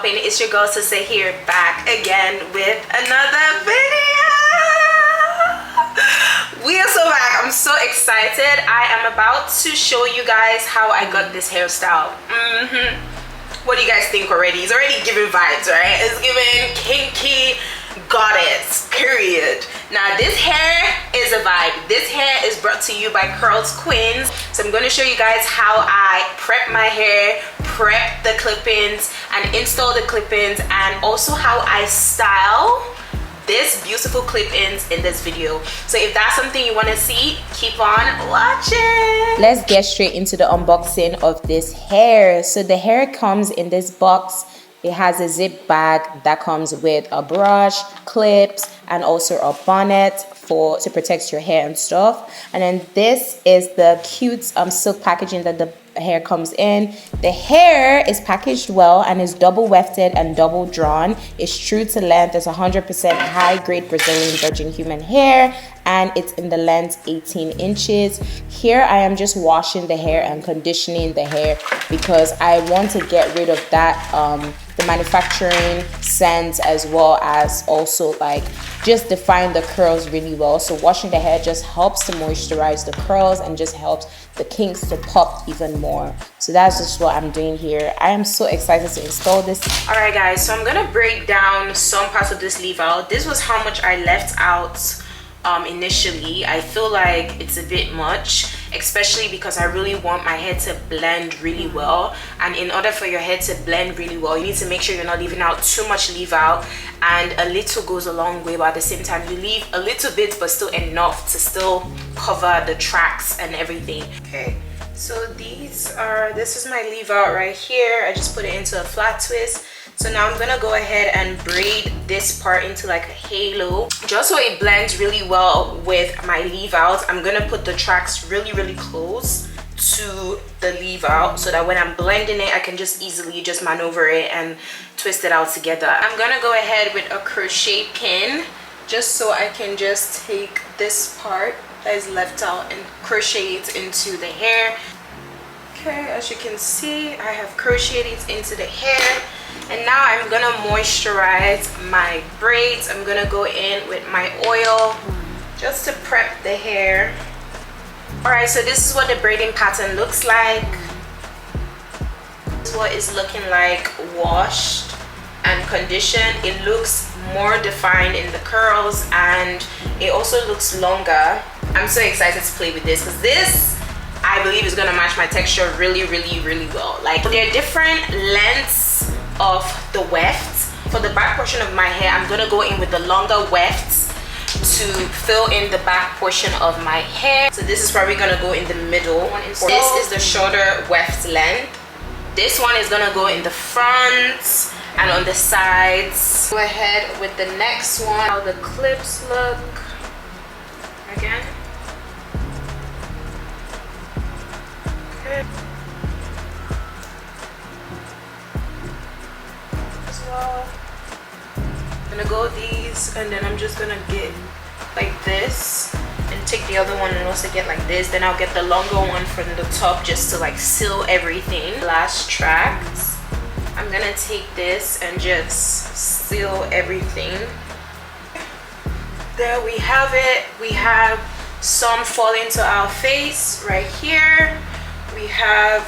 popping? It's your girl Sister here, back again with another video. We are so back. I'm so excited. I am about to show you guys how I got this hairstyle. What do you guys think already? It's already giving vibes, right? It's giving kinky goddess, period. Now this hair is a vibe. This hair is brought to you by Curlsqueen. So I'm going to show you guys how I prep my hair, prep the clip-ins and install the clip-ins, and also how I style this beautiful clip-ins in this video. So if that's something you want to see, keep on watching. Let's get straight into the unboxing of this hair. So the hair comes in this box. It has a zip bag that comes with a brush, clips, and also a bonnet to protect your hair and stuff. And then this is the cute silk packaging that the hair comes in. The hair is packaged well and is double wefted and double drawn. It's true to length. It's 100% high grade Brazilian virgin human hair, and it's in the length 18 inches. Here I am just washing the hair and conditioning the hair because I want to get rid of that the manufacturing scent, as well as also like just define the curls really well. So washing the hair just helps to moisturize the curls and just helps the kinks to pop even more. So that's just what I'm doing here. I am so excited to install this. All right guys, so I'm gonna break down some parts of this leave out. This was how much I left out initially. I feel like it's a bit much, especially because I really want my hair to blend really well, and in order for your hair to blend really well, you need to make sure you're not leaving out too much leave out, and a little goes a long way, but at the same time you leave a little bit but still enough to still cover the tracks and everything. Okay, so this is my leave out right here. I just put it into a flat twist. So now I'm gonna go ahead and braid this part into like a halo, just so it blends really well with my leave out. I'm gonna put the tracks really close to the leave out so that when I'm blending it, I can just easily just maneuver it and twist it out together. I'm gonna go ahead with a crochet pin just so I can just take this part that is left out and crochet it into the hair. Okay, as you can see, I have crocheted it into the hair. And now I'm gonna moisturize my braids. I'm gonna go in with my oil just to prep the hair. All right, so this is what the braiding pattern looks like. This is what it's looking like washed and conditioned. It looks more defined in the curls, and it also looks longer. I'm so excited to play with this because this, I believe, is gonna match my texture really well. Like, there are different lengths of the wefts. For the back portion of my hair, I'm gonna go in with the longer wefts to fill in the back portion of my hair. So this is probably gonna go in the middle. This is the shorter weft length. This one is gonna go in the front and on the sides. Go ahead with the next one. How the clips look again. Okay. I'm gonna go with these, and then I'm just gonna get like this and take the other one and also get like this. Then I'll get the longer one from the top just to like seal everything. Last tracks, I'm gonna take this and just seal everything. There we have it. We have some falling to our face right here. We have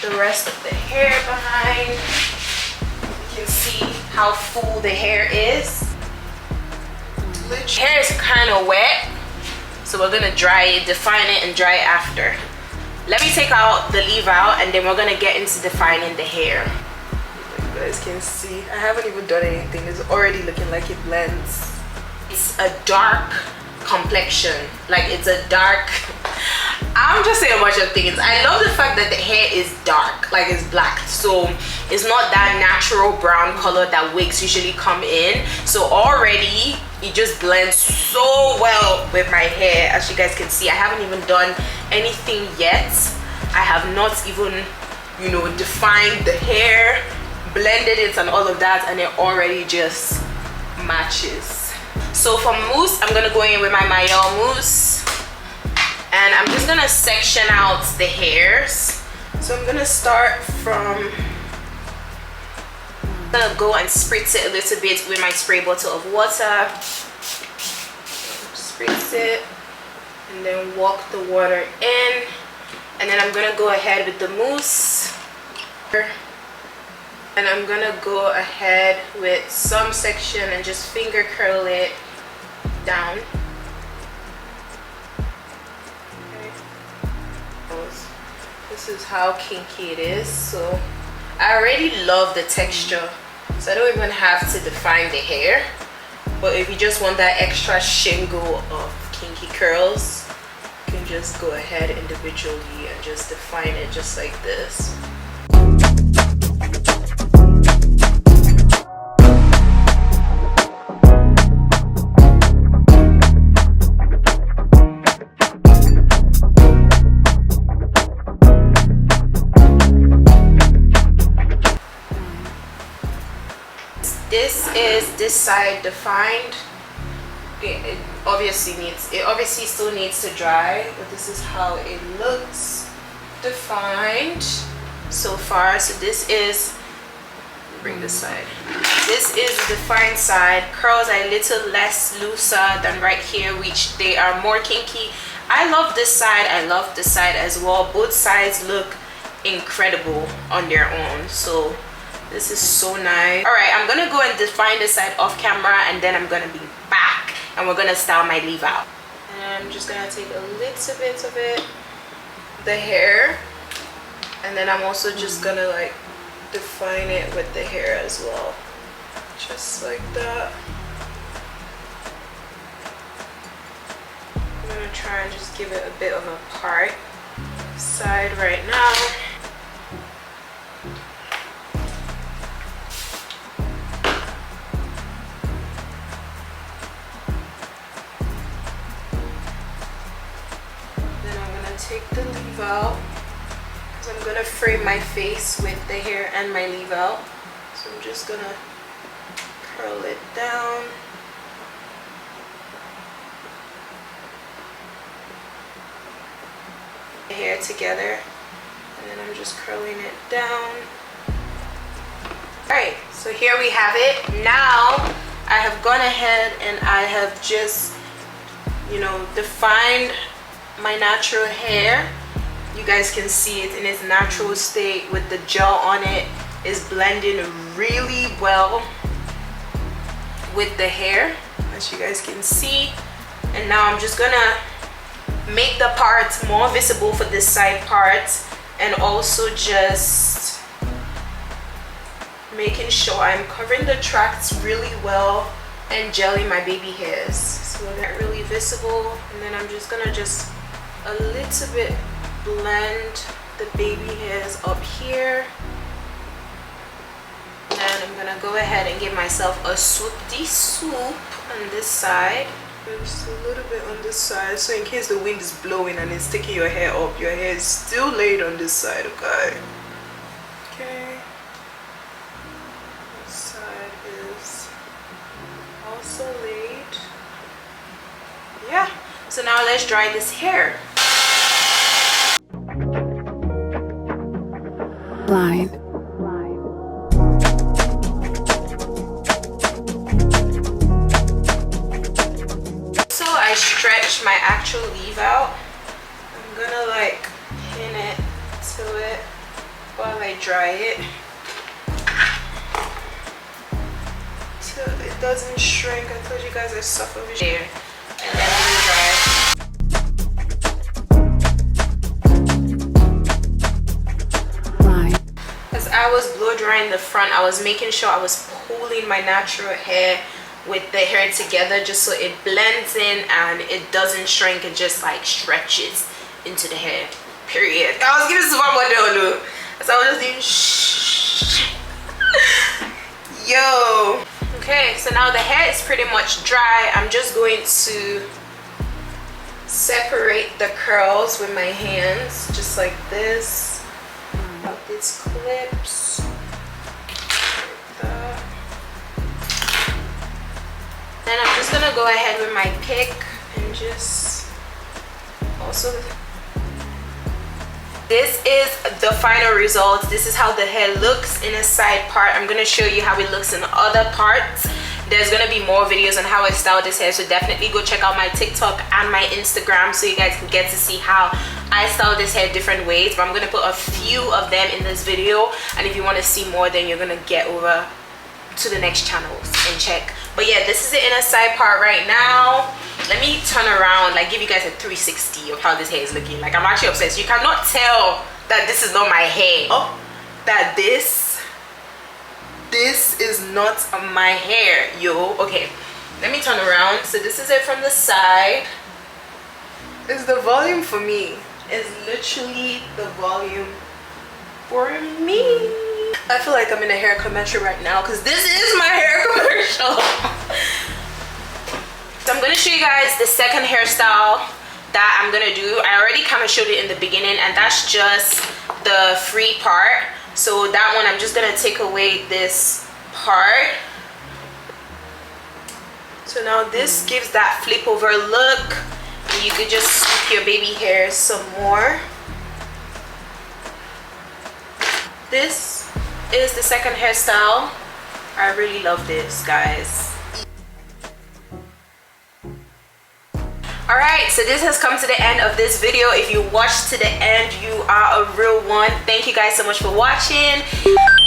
the rest of the hair behind. You can see how full the hair is. Hair is kind of wet, so we're gonna dry it, define it, and dry it after. Let me take out the leave out, and then we're gonna get into defining the hair. Like you guys can see, I haven't even done anything. It's already looking like it blends. It's a dark complexion, like it's a dark, I'm just saying a bunch of things. I love the fact that the hair is dark, like it's black, so it's not that natural brown color that wigs usually come in. So already it just blends so well with my hair. As you guys can see, I haven't even done anything yet. I have not even, you know, defined the hair, blended it and all of that, and it already just matches. So for mousse, I'm gonna go in with my Mayel mousse, and I'm just gonna section out the hairs. So I'm gonna start from I'm gonna go and spritz it a little bit with my spray bottle of water. Spritz it and then walk the water in, and then I'm gonna go ahead with the mousse, and I'm gonna go ahead with some section and just finger curl it down. Okay. This is how kinky it is. So I already love the texture, so I don't even have to define the hair. But if you just want that extra shingle of kinky curls, you can just go ahead individually and just define it just like this. This is this side defined. It obviously still needs to dry, but this is how it looks defined so far. So this is, bring this side, this is the defined side. Curls are a little less looser than right here, which they are more kinky. I love this side, I love this side as well. Both sides look incredible on their own, so this is so nice. All right, I'm gonna go and define this side off camera, and then I'm gonna be back and we're gonna style my leave out. And I'm just gonna take a little bit of it, the hair, and then I'm also just gonna like define it with the hair as well, just like that. I'm gonna try and just give it a bit of a part side right now. Take the leave out because I'm gonna frame my face with the hair and my leave out. So I'm just gonna curl it down. The hair together, and then I'm just curling it down. Alright, so here we have it. Now I have gone ahead and I have just, you know, defined my natural hair. You guys can see it in its natural state with the gel on it. Is blending really well with the hair, as you guys can see. And now I'm just gonna make the parts more visible for this side part, and also just making sure I'm covering the tracts really well and gelling my baby hairs so they're really visible. And then I'm just gonna just a little bit blend the baby hairs up here, and I'm gonna go ahead and give myself a swoop-de swoop on this side, just a little bit on this side, so in case the wind is blowing and it's taking your hair up, your hair is still laid on this side. Okay, this side is also laid. Yeah, so now let's dry this hair. Blind. So I stretch my actual leave out. I'm gonna like pin it to it while I dry it, so it doesn't shrink. I told you guys I suffer with hair. And then I'm gonna dry it. As I was blow drying the front, I was making sure I was pulling my natural hair with the hair together, just so it blends in and it doesn't shrink, it just like stretches into the hair, period. I was giving this one more look, so I was just doing yo. Okay, so now the hair is pretty much dry. I'm just going to separate the curls with my hands, just like this. Out these clips, like that. Then I'm just gonna go ahead with my pick and just also this is the final result. This is how the hair looks in a side part. I'm gonna show you how it looks in other parts. There's gonna be more videos on how I style this hair, so definitely go check out my TikTok and my Instagram so you guys can get to see how I style this hair different ways. But I'm gonna put a few of them in this video, and if you want to see more, then you're gonna get over to the next channels and check. But yeah, this is the inner side part right now. Let me turn around, like give you guys a 360 of how this hair is looking. Like I'm actually obsessed. You cannot tell that this is not my hair. Oh, that this is not my hair, yo. Okay, let me turn around. So this is it from the side. It's the volume for me. It's literally the volume for me. I feel like I'm in a hair commercial right now because this is my hair commercial. So I'm gonna show you guys the second hairstyle that I'm gonna do. I already kind of showed it in the beginning, and that's just the free part. So that one, I'm just gonna take away this part. So now this gives that flip over look. You could just sweep your baby hair some more. This is the second hairstyle. I really love this, guys. Alright, so this has come to the end of this video. If you watched to the end, you are a real one. Thank you guys so much for watching.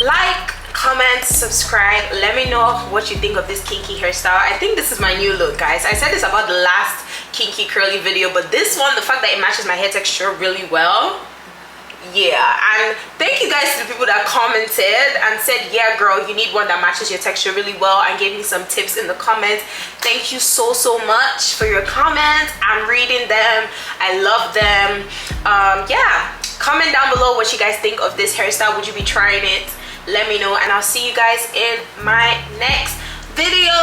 Like, comment, subscribe. Let me know what you think of this kinky hairstyle. I think this is my new look, guys. I said this about the last kinky curly video, but this one, the fact that it matches my hair texture really well. Yeah, and thank you guys to the people that commented and said, yeah girl, you need one that matches your texture really well, and gave me some tips in the comments. Thank you so much for your comments. I'm reading them. I love them. Yeah, comment down below what you guys think of this hairstyle. Would you be trying it? Let me know, and I'll see you guys in my next video.